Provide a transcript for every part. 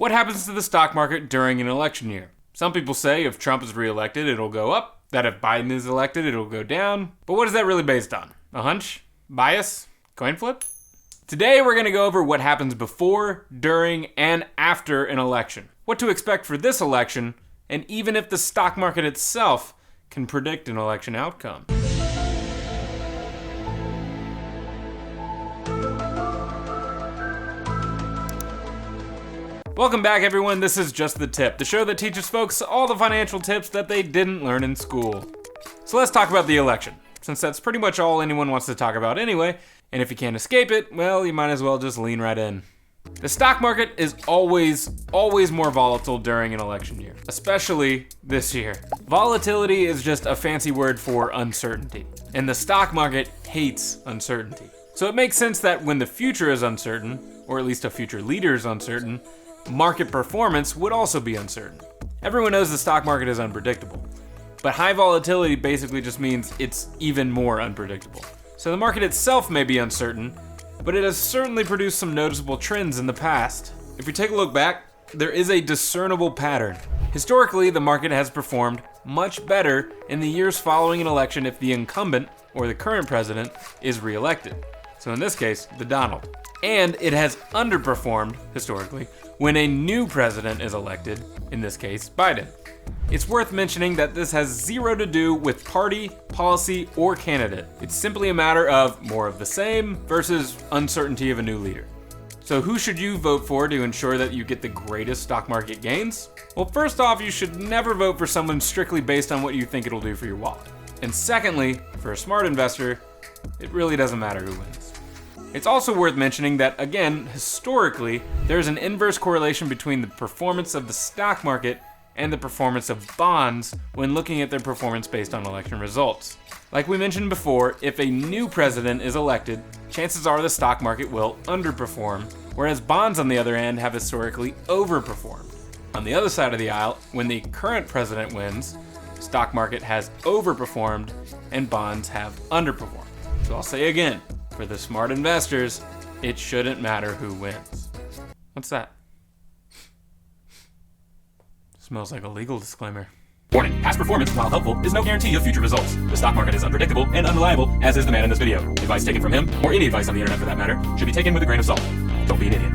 What happens to the stock market during an election year? Some people say if Trump is reelected, it'll go up, that if Biden is elected, it'll go down. But what is that really based on? A hunch? Bias? Coin flip? Today, we're going to go over what happens before, during, and after an election. What to expect for this election, and even if the stock market itself can predict an election outcome. Welcome back, everyone. This is Just the Tip, the show that teaches folks all the financial tips that they didn't learn in school. So let's talk about the election, since that's pretty much all anyone wants to talk about anyway, and if you can't escape it, well, you might as well just lean right in. The stock market is always more volatile during an election year, especially this year. Volatility is just a fancy word for uncertainty, and the stock market hates uncertainty. So it makes sense that when the future is uncertain, or at least a future leader is uncertain, market performance would also be uncertain. Everyone knows the stock market is unpredictable, but high volatility basically just means it's even more unpredictable. So the market itself may be uncertain, but it has certainly produced some noticeable trends in the past. If we take a look back, there is a discernible pattern. Historically, the market has performed much better in the years following an election if the incumbent, or the current president, is reelected. So in this case, the Donald. And it has underperformed, historically, when a new president is elected, in this case, Biden. It's worth mentioning that this has zero to do with party, policy, or candidate. It's simply a matter of more of the same versus uncertainty of a new leader. So who should you vote for to ensure that you get the greatest stock market gains? Well, first off, you should never vote for someone strictly based on what you think it'll do for your wallet. And secondly, for a smart investor, it really doesn't matter who wins. It's also worth mentioning that, again, historically, there's an inverse correlation between the performance of the stock market and the performance of bonds when looking at their performance based on election results. Like we mentioned before, if a new president is elected, chances are the stock market will underperform, whereas bonds, on the other hand, have historically overperformed. On the other side of the aisle, when the current president wins, the stock market has overperformed and bonds have underperformed. So I'll say again, for the smart investors, it shouldn't matter who wins. What's that? Smells like a legal disclaimer. Warning, past performance, while helpful, is no guarantee of future results. The stock market is unpredictable and unreliable, as is the man in this video. Advice taken from him, or any advice on the internet for that matter, should be taken with a grain of salt. Don't be an idiot.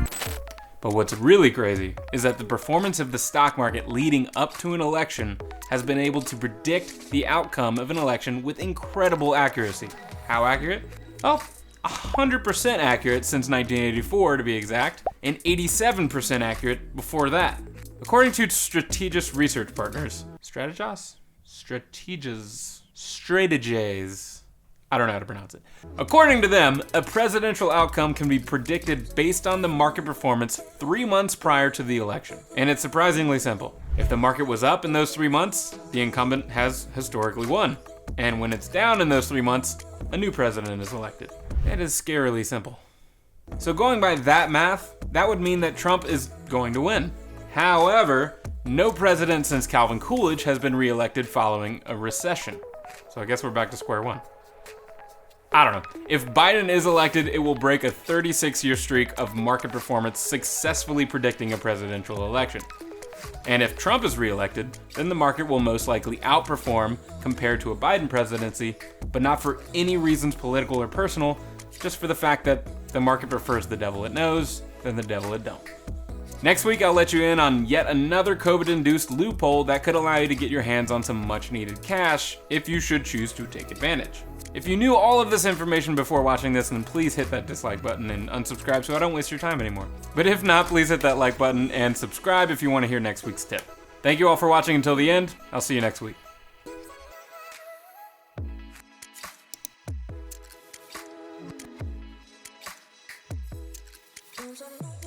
But what's really crazy is that the performance of the stock market leading up to an election has been able to predict the outcome of an election with incredible accuracy. How accurate? Oh, 100% accurate since 1984 to be exact, and 87% accurate before that. According to Strategis research partners, Strategies? I don't know how to pronounce it. According to them, a presidential outcome can be predicted based on the market performance 3 months prior to the election. And it's surprisingly simple. If the market was up in those 3 months, the incumbent has historically won. And when it's down in those 3 months, a new president is elected. It is scarily simple. So going by that math, that would mean that Trump is going to win. However, no president since Calvin Coolidge has been reelected following a recession. So I guess we're back to square one. I don't know. If Biden is elected, it will break a 36-year streak of market performance successfully predicting a presidential election. And if Trump is reelected, then the market will most likely outperform compared to a Biden presidency, but not for any reasons political or personal, just for the fact that the market prefers the devil it knows than the devil it don't. Next week, I'll let you in on yet another COVID-induced loophole that could allow you to get your hands on some much-needed cash if you should choose to take advantage. If you knew all of this information before watching this, then please hit that dislike button and unsubscribe so I don't waste your time anymore. But if not, please hit that like button and subscribe if you want to hear next week's tip. Thank you all for watching until the end. I'll see you next week. Cause I know